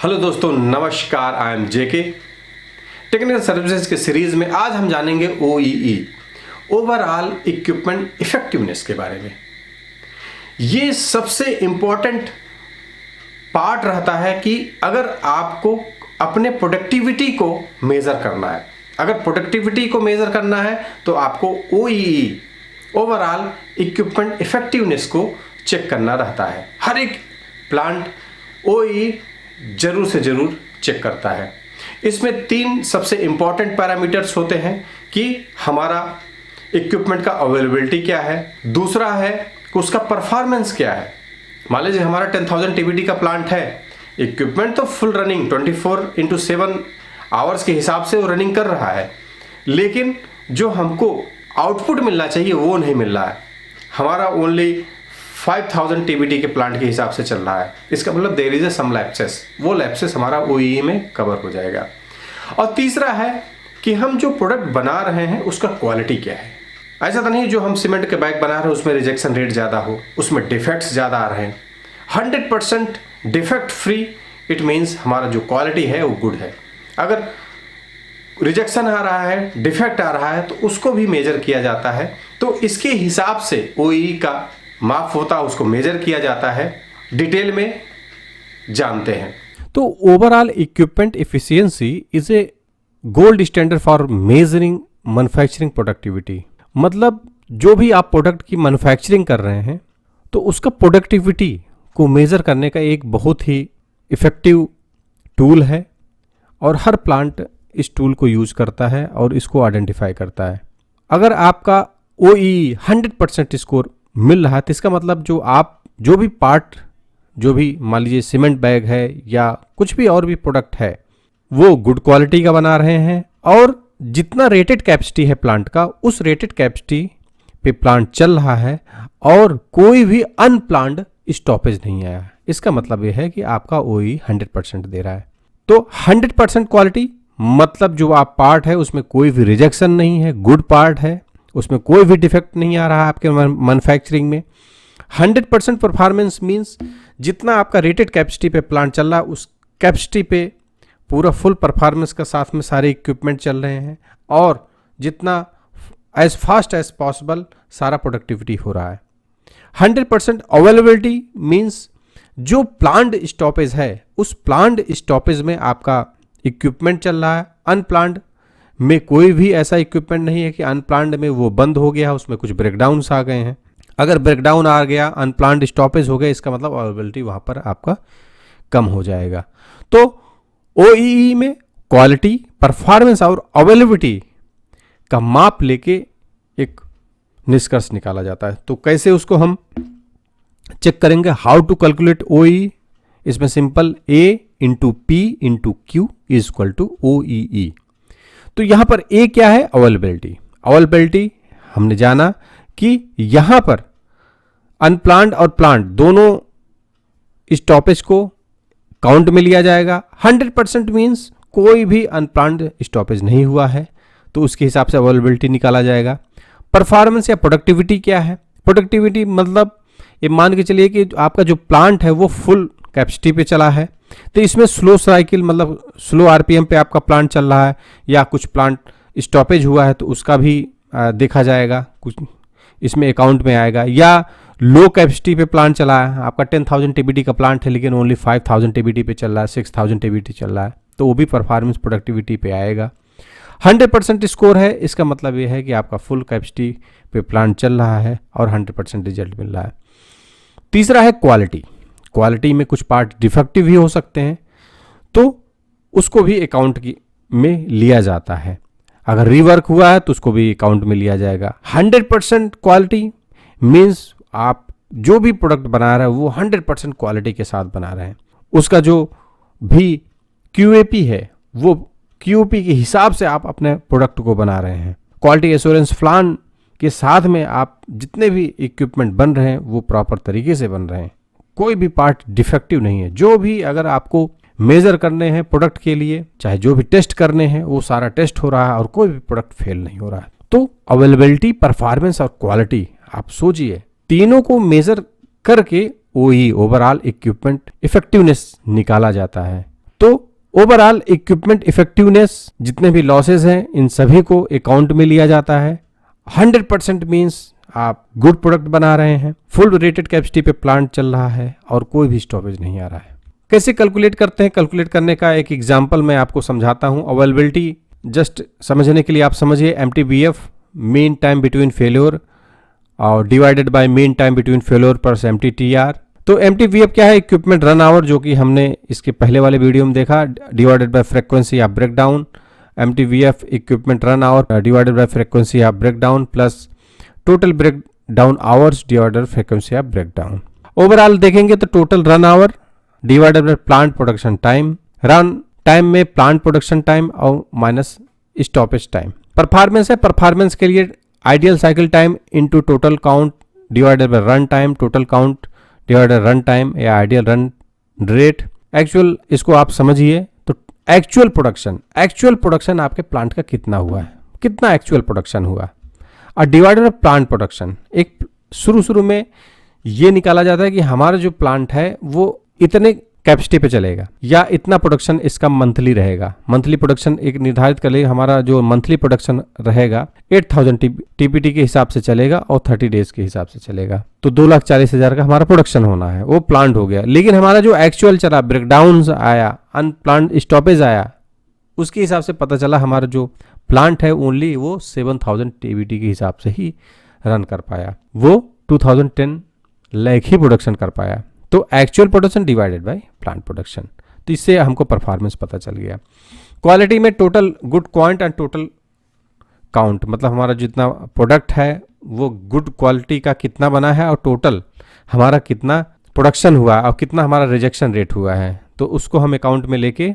Hello दोस्तों, नमस्कार। I am JK. Technical services के सीरीज में आज हम जानेंगे OEE, ओवरऑल इक्विपमेंट इफेक्टिवनेस के बारे में। ये सबसे इम्पोर्टेंट पार्ट रहता है कि अगर आपको अपने प्रोडक्टिविटी को मेज़र करना है, अगर प्रोडक्टिविटी को मेज़र करना है तो आपको OEE, ओवरऑल इक्विपमेंट इफेक्टिवनेस को चेक करना रहता है। हर एक प्लांट OEE जरूर से जरूर चेक करता है। इसमें 3 सबसे इम्पॉर्टेंट पैरामीटर्स होते हैं कि हमारा इक्विपमेंट का अवेलेबिलिटी क्या है, दूसरा है कि उसका परफॉर्मेंस क्या है। मान लीजिए हमारा 10,000 TBD का प्लांट है, इक्विपमेंट तो फुल रनिंग 24/7 आवर्स के हिसाब से वो रनिंग कर रहा है, लेकिन जो हमको आउटपुट मिलना चाहिए वो नहीं मिल रहा है। हमारा ओनली 5,000 TBD के प्लांट के हिसाब से चल रहा है। इसका मतलब देयर इज सम लैप्सेस, वो लैप्सेस हमारा OEE में कवर हो जाएगा। और तीसरा है कि हम जो प्रोडक्ट बना रहे हैं उसका क्वालिटी क्या है। ऐसा तो नहीं जो हम सीमेंट के बैग बना रहे हैं उसमें रिजेक्शन रेट ज़्यादा हो, उसमें डिफेक्ट्स ज़्यादा आ रहे हैं। 100% डिफेक्ट फ्री, इट मीन्स हमारा जो क्वालिटी है वो गुड है। अगर रिजेक्शन आ रहा है, डिफेक्ट आ रहा है, तो उसको भी मेजर किया जाता है। तो इसके हिसाब से OEE का माप होता है, उसको मेजर किया जाता है, डिटेल में जानते हैं। तो overall equipment efficiency is a gold standard for measuring manufacturing productivity. मतलब जो भी आप प्रोडक्ट की मैन्युफैक्चरिंग कर रहे हैं तो उसका प्रोडक्टिविटी को मेज़र करने का एक बहुत ही इफ़ेक्टिव टूल है, और हर प्लांट इस टूल को यूज़ करता है और इसको आइडेंटिफाई करता है। अगर आपका OEE 100% स्कोर मिल रहा है तो इसका मतलब जो भी पार्ट, जो भी मान लीजिए सीमेंट बैग है या कुछ भी और भी प्रोडक्ट है, वो गुड क्वालिटी का बना रहे हैं, और जितना रेटेड कैपेसिटी है प्लांट का, उस रेटेड कैपेसिटी पे प्लांट चल रहा है और कोई भी अनप्लान्ड स्टॉपेज नहीं आया। इसका मतलब ये है कि आपका OEE 100% दे रहा है। तो 100% क्वालिटी मतलब जो आप पार्ट है उसमें कोई भी रिजेक्शन नहीं है, गुड पार्ट है, उसमें कोई भी डिफेक्ट नहीं आ रहा है आपके मैन्युफैक्चरिंग में। 100% परफॉर्मेंस मींस जितना आपका रेटेड कैपेसिटी पे प्लांट चल रहा है उस कैपेसिटी पे पूरा फुल परफॉर्मेंस का साथ में सारे इक्विपमेंट चल रहे हैं, और जितना एज फास्ट एज पॉसिबल सारा प्रोडक्टिविटी हो रहा है। 100% अवेलेबिलिटी मींस जो प्लांट स्टॉपेज है उस प्लांट स्टॉपेज में आपका इक्विपमेंट चल रहा है। अनप्लान्ड में कोई भी ऐसा इक्विपमेंट नहीं है कि अनप्लान्ड में वो बंद हो गया, उसमें कुछ ब्रेकडाउन्स आ गए हैं। अगर ब्रेकडाउन आ गया, अनप्लान्ड स्टॉपेज हो गया, इसका मतलब अवेलेबिलिटी वहाँ पर आपका कम हो जाएगा। तो OEE में क्वालिटी, परफॉर्मेंस और अवेलेबिलिटी का माप लेके एक निष्कर्ष निकाला जाता है। तो कैसे उसको हम चेक करेंगे, हाउ टू कैलकुलेट OEE। इसमें simple A × P × Q = OEE। तो यहां पर A क्या है? अवेलेबिलिटी। अवेलेबिलिटी हमने जाना कि यहां पर अनप्लान्ड और प्लांट दोनों स्टॉपेज को काउंट में लिया जाएगा। 100% मींस कोई भी अनप्लान्ड स्टॉपेज नहीं हुआ है, तो उसके हिसाब से अवेलेबिलिटी निकाला जाएगा। परफॉर्मेंस या प्रोडक्टिविटी क्या है? प्रोडक्टिविटी मतलब ये मान के चलिए कि आपका जो प्लांट है वो फुल कैपेसिटी पे चला है, तो इसमें स्लो साइकिल मतलब स्लो RPM पे आपका प्लांट चल रहा है, या कुछ प्लांट स्टॉपेज हुआ है तो उसका भी देखा जाएगा, कुछ इसमें अकाउंट में आएगा। या लो कैपेसिटी पे प्लांट चला है, आपका 10,000 TBD का प्लांट है लेकिन ओनली 5,000 TBD पे चल रहा है, 6,000 TBD चल रहा है, तो वो भी परफॉर्मेंस प्रोडक्टिविटी पे आएगा। 100% स्कोर है, इसका मतलब ये है कि आपका फुल कैपेसिटी पे प्लांट चल रहा है और 100% रिजल्ट मिल रहा है। तीसरा है क्वालिटी। क्वालिटी में कुछ पार्ट डिफेक्टिव भी हो सकते हैं, तो उसको भी अकाउंट में लिया जाता है। अगर रीवर्क हुआ है तो उसको भी अकाउंट में लिया जाएगा। 100% क्वालिटी मीन्स आप जो भी प्रोडक्ट बना रहे हैं वो 100% क्वालिटी के साथ बना रहे हैं। उसका जो भी QAP है वो QAP के हिसाब से आप अपने प्रोडक्ट को बना रहे हैं। क्वालिटी एश्योरेंस प्लान के साथ में आप जितने भी इक्विपमेंट बन रहे हैं वो प्रॉपर तरीके से बन रहे हैं, कोई भी पार्ट डिफेक्टिव नहीं है। जो भी अगर आपको मेजर करने हैं प्रोडक्ट के लिए, चाहे जो भी टेस्ट करने हैं, वो सारा टेस्ट हो रहा है और कोई भी प्रोडक्ट फेल नहीं हो रहा है। तो अवेलेबिलिटी, परफॉर्मेंस और क्वालिटी, आप सोचिए तीनों को मेजर करके OEE ओवरऑल इक्विपमेंट इफेक्टिवनेस निकाला जाता है। तो ओवरऑल इक्विपमेंट इफेक्टिवनेस जितने भी लॉसेस हैं इन सभी को अकाउंट में लिया जाता है। 100% मीन्स आप गुड प्रोडक्ट बना रहे हैं, फुल रेटेड कैपेसिटी पे प्लांट चल रहा है और कोई भी स्टॉपेज नहीं आ रहा है। कैसे कैलकुलेट करते हैं? कैलकुलेट करने का एक एग्जांपल मैं आपको समझाता हूं। अवेलेबिलिटी जस्ट समझने के लिए आप समझिए MTBF mean time between failure और divided by mean time between failure plus MTTR। तो MTBF क्या है? इक्विपमेंट रन आवर, जो कि हमने इसके पहले वाले वीडियो में देखा, divided by frequency of breakdown. MTBF equipment run hour divided by frequency of breakdown plus total breakdown hours divided frequency of breakdown. Overall देखेंगे तो total run hour divided by plant production time, run time में plant production time और minus stoppage time. Performance है, performance के लिए ideal cycle time into total count divided by run time, total count divided run time या ideal run rate. Actual इसको आप समझिए तो एक्चुअल प्रोडक्शन आपके प्लांट का कितना हुआ है, कितना एक्चुअल प्रोडक्शन हुआ और डिवाइडेड बाय प्लांट प्रोडक्शन। एक शुरू में ये निकाला जाता है कि हमारा जो प्लांट है वो इतने कैपेसिटी पे चलेगा या इतना प्रोडक्शन इसका मंथली रहेगा। मंथली प्रोडक्शन एक निर्धारित कर ले, हमारा जो मंथली प्रोडक्शन रहेगा 8000 TPT के हिसाब से चलेगा और 30 डेज के हिसाब से चलेगा। तो 2,40,000 का हमारा प्रोडक्शन होना है, वो प्लांट हो गया। लेकिन हमारा जो एक्चुअल चला, ब्रेकडाउन आया, अनप्लांट स्टॉपेज आया, उसके हिसाब से पता चला हमारा जो प्लांट है ओनली वो 7000 TPT के हिसाब से ही रन कर पाया, वो 2010 लाख ही प्रोडक्शन कर पाया। तो actual production divided by plant production, तो इससे हमको परफॉर्मेंस पता चल गया। क्वालिटी में total good quant and total count, मतलब हमारा जितना प्रोडक्ट है वो गुड क्वालिटी का कितना बना है और टोटल हमारा कितना प्रोडक्शन हुआ और कितना हमारा रिजेक्शन रेट हुआ है, तो उसको हम अकाउंट में लेके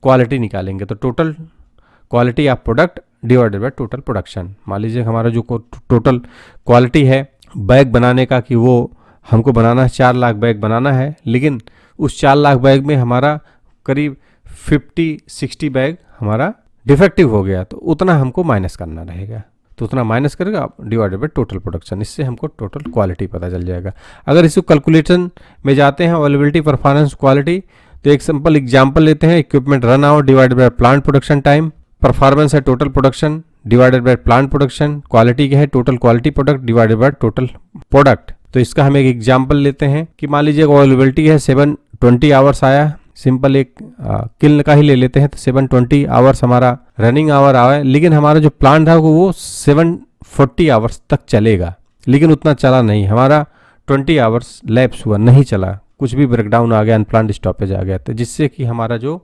क्वालिटी निकालेंगे। तो total quality of product divided by total production. मान लीजिए हमारा जो टोटल क्वालिटी है बैग बनाने का, कि वो हमको बनाना है 4 लाख बैग बनाना है, लेकिन उस 4 लाख बैग में हमारा करीब 50-60 बैग हमारा डिफेक्टिव हो गया, तो उतना हमको माइनस करना रहेगा। तो उतना माइनस करेगा डिवाइडेड बाय टोटल प्रोडक्शन, इससे हमको टोटल क्वालिटी पता चल जाएगा। अगर इसको कैलकुलेशन में जाते हैं अवेलेबिलिटी, परफॉर्मेंस, क्वालिटी, तो एक सिंपल एग्जांपल लेते हैं। Equipment run hour divided by plant production time, performance है total production divided by plant production, quality क्या है total quality product divided by total product. तो इसका हम एक एग्जांपल लेते हैं कि मान लीजिए अवेलेबिलिटी है 720 आवर्स आया, सिंपल एक किल्न का ही ले लेते हैं, तो 720 आवर्स हमारा रनिंग आवर आया, लेकिन हमारा जो प्लांट था वो 740 आवर्स तक चलेगा, लेकिन उतना चला नहीं, हमारा 20 आवर्स लैप्स हुआ, नहीं चला, कुछ भी ब्रेकडाउन आ गया, अनप्लांट स्टॉपेज आ गया, तो जिससे कि हमारा जो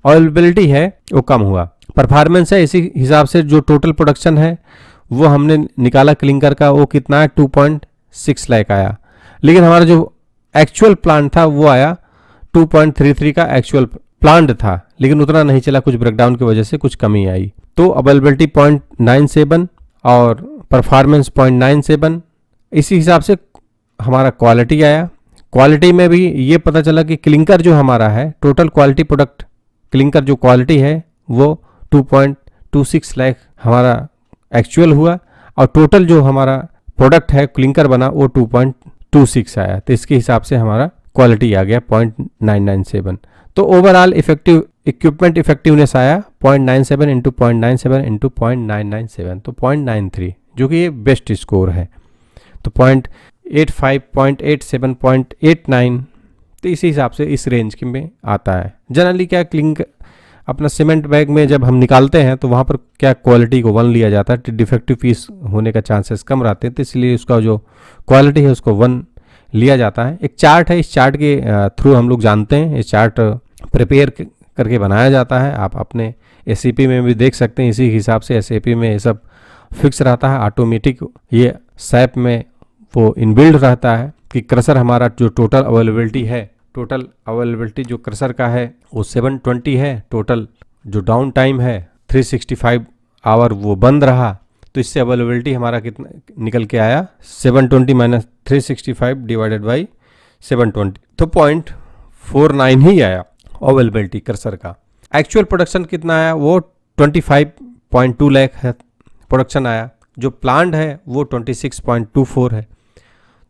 अवेलेबिलिटी है वो कम हुआ। परफॉर्मेंस है, इसी हिसाब से जो टोटल प्रोडक्शन है वो हमने निकाला क्लिंकर का, वो कितना है 2.6 लाख आया, लेकिन हमारा जो एक्चुअल प्लांट था वो आया 2.33 का एक्चुअल प्लांट था, लेकिन उतना नहीं चला, कुछ ब्रेकडाउन की वजह से कुछ कमी आई। तो अवेलेबिलिटी 0.97 और परफॉर्मेंस 0.97, इसी हिसाब से हमारा क्वालिटी आया। क्वालिटी में भी ये पता चला कि क्लिंकर जो हमारा है, टोटल क्वालिटी प्रोडक्ट क्लिंकर जो क्वालिटी है वो 2.26 लाख हमारा एक्चुअल हुआ, और टोटल जो हमारा प्रोडक्ट है क्लिंकर बना वो 2.26 आया, तो इसके हिसाब से हमारा क्वालिटी आ गया 0.997। तो ओवरऑल इफेक्टिव इक्विपमेंट इफेक्टिवनेस आया 0.97 इंटू 0.97 इंटू 0.997, तो 0.93, जो कि ये बेस्ट स्कोर है। तो 0.85, 0.87, 0.89, तो इसी हिसाब से इस रेंज के में आता है। जनरली क्या क्लिंक अपना सीमेंट बैग में जब हम निकालते हैं तो वहाँ पर क्या क्वालिटी को 1 लिया जाता है, डिफेक्टिव पीस होने का चांसेस कम रहते हैं, तो इसलिए उसका जो क्वालिटी है उसको 1 लिया जाता है। एक चार्ट है, इस चार्ट के थ्रू हम लोग जानते हैं, ये चार्ट प्रिपेयर करके बनाया जाता है, आप अपने SAP में भी देख सकते हैं। इसी हिसाब से SAP में ये सब फिक्स रहता है, ऑटोमेटिक ये SAP में वो इनबिल्ड रहता है कि क्रशर हमारा जो टोटल अवेलेबिलिटी जो क्रशर का है वो 720 है, टोटल जो डाउन टाइम है 365 आवर वो बंद रहा, तो इससे अवेलेबिलिटी हमारा कितना निकल के आया 720 माइनस 365 डिवाइडेड बाई 720, तो 0.49 ही आया अवेलेबिलिटी क्रशर का। एक्चुअल प्रोडक्शन कितना आया वो 25.2 लाख है प्रोडक्शन आया, जो प्लांट है वो 26.24 है।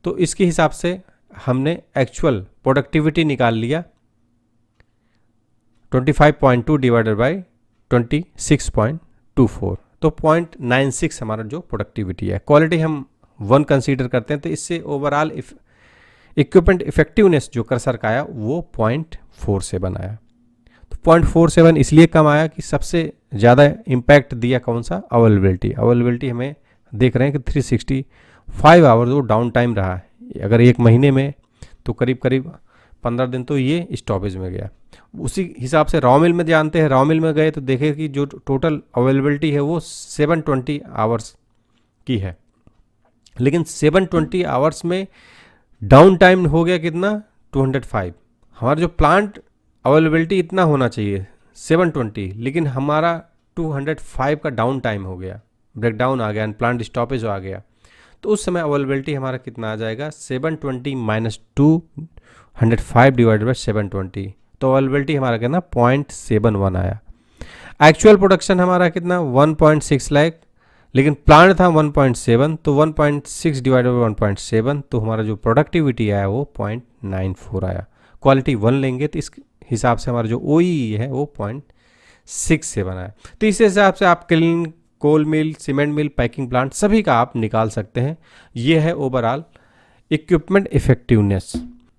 तो इसके हिसाब से हमने एक्चुअल प्रोडक्टिविटी निकाल लिया 25.2 डिवाइडेड बाई 26.24, तो 0.96 हमारा जो प्रोडक्टिविटी है। क्वालिटी हम 1 कंसीडर करते हैं, तो इससे ओवरऑल इक्विपमेंट इफेक्टिवनेस जो कर्सर का आया वो 0.47 आया। तो 0.47 इसलिए कम आया कि सबसे ज़्यादा इम्पैक्ट दिया कौन सा, अवेलेबिलिटी हमें देख रहे हैं कि 365 आवर्स वो डाउन टाइम रहा है। अगर एक महीने में तो करीब 15 दिन तो ये स्टॉपेज में गया। उसी हिसाब से रॉ मिल में जानते हैं, रॉ मिल में गए तो देखे कि जो टोटल अवेलेबिलिटी है वो 720 आवर्स की है, लेकिन 720 आवर्स में डाउन टाइम हो गया कितना, 205। हमारा जो प्लांट अवेलेबिलिटी इतना होना चाहिए 720, लेकिन हमारा 205 का डाउन टाइम हो गया, ब्रेकडाउन आ गया, प्लांट स्टॉपेज आ गया। तो उस समय अवेलेबिलिटी हमारा कितना आ जाएगा, 720 माइनस 205 डिवाइडेड बाई 720, तो अवेलेबिलिटी हमारा कितना 0.71 आया। एक्चुअल प्रोडक्शन हमारा कितना 1.6 लाख, लेकिन प्लांट था 1.7, तो 1.6 डिवाइडेड बाई 1.7, तो हमारा जो प्रोडक्टिविटी आया वो 0.94 आया। क्वालिटी 1 लेंगे तो इस हिसाब से हमारा जो OEE है वो 0.67 आया। तो इस हिसाब से आप क्लीन कोल मिल, सीमेंट मिल, पैकिंग प्लांट सभी का आप निकाल सकते हैं। ये है ओवरऑल इक्विपमेंट इफेक्टिवनेस।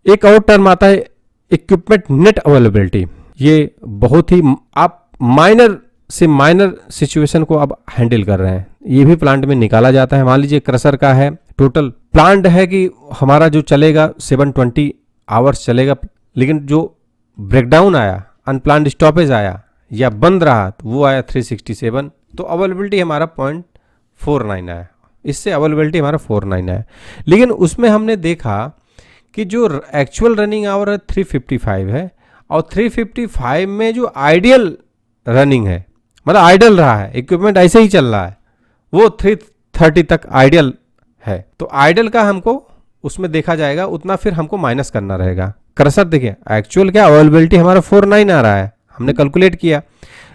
एक और टर्म आता है इक्विपमेंट नेट अवेलेबिलिटी। ये बहुत ही आप माइनर से माइनर सिचुएशन को अब हैंडल कर रहे हैं, ये भी प्लांट में निकाला जाता है। मान लीजिए क्रशर का है, टोटल प्लांट है कि हमारा जो चलेगा 720 आवर्स चलेगा, लेकिन जो ब्रेकडाउन आया, अनप्लान्ड स्टॉपेज आया या बंद रहा तो वो आया 367, तो अवेलेबिलिटी हमारा 0.49 आया। इससे अवेलेबिलिटी हमारा 49 आया। लेकिन उसमें हमने देखा कि जो एक्चुअल रनिंग आवर है 355 है, और 355 में जो आइडियल रनिंग है, मतलब आइडल रहा है, इक्विपमेंट ऐसे ही चल रहा है, वो 330 तक आइडियल है। तो आइडल का हमको उसमें देखा जाएगा, उतना फिर हमको माइनस करना रहेगा। क्रशर देखिए एक्चुअल क्या अवेलेबिलिटी हमारा 49 आ रहा है, हमने कैलकुलेट किया,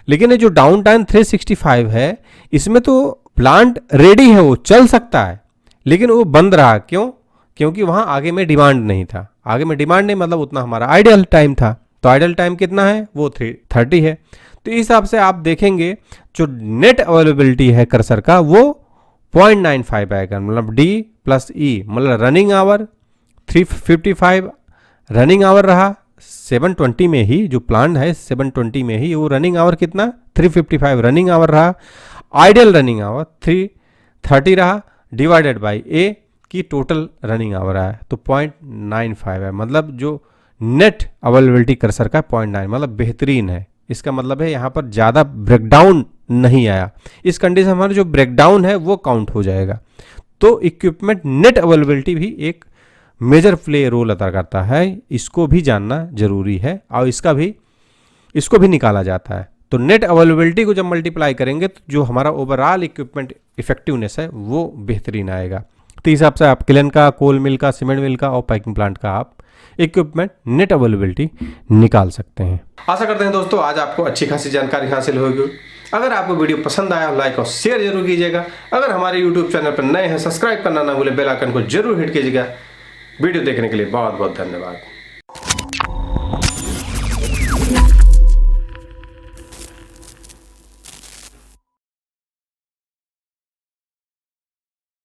लेकिन ये जो डाउन टाइम 365 है, इसमें तो प्लांट रेडी है, वो चल सकता है, लेकिन वो बंद रहा। क्यों? क्योंकि वहां आगे में डिमांड नहीं था। आगे में डिमांड नहीं मतलब उतना हमारा आइडियल टाइम था। तो आइडियल टाइम कितना है, वो 330 है। तो इस हिसाब से आप देखेंगे जो नेट अवेलेबिलिटी है क्रशर का वो 0.95 आएगा, मतलब D प्लस E, मतलब रनिंग आवर 355 रनिंग आवर रहा 720 में ही, जो प्लान है 720 में ही, वो रनिंग आवर कितना 355 रनिंग आवर रहा। आइडियल रनिंग आवर 330 रहा, डिवाइडेड बाई A की टोटल रनिंग आवर आया, तो 0.95 है। मतलब जो नेट अवेलेबिलिटी क्रशर का 0.9, मतलब बेहतरीन है। इसका मतलब है यहाँ पर ज़्यादा ब्रेकडाउन नहीं आया। इस कंडीशन में हमारा जो ब्रेकडाउन है वो काउंट हो जाएगा। तो इक्विपमेंट नेट अवेलेबिलिटी भी एक मेजर प्ले रोल अदा करता है, इसको भी जानना जरूरी है, और इसको भी निकाला जाता है। तो नेट अवेलेबिलिटी को जब मल्टीप्लाई करेंगे तो जो हमारा ओवरऑल इक्विपमेंट इफेक्टिवनेस है वो बेहतरीन आएगा। तो इस हिसाब से आप क्लेन का, कोल मिल का, सीमेंट मिल का और पैकिंग प्लांट का आप इक्विपमेंट नेट अवेलेबिलिटी निकाल सकते हैं। आशा करते हैं दोस्तों आज आपको अच्छी खासी जानकारी हासिल होगी। अगर आपको वीडियो पसंद आया लाइक और शेयर जरूर कीजिएगा। अगर हमारे यूट्यूब चैनल पर नए हैं सब्सक्राइब करना ना भूलें, बेल आइकन को जरूर हिट कीजिएगा। वीडियो देखने के लिए बहुत बहुत धन्यवाद।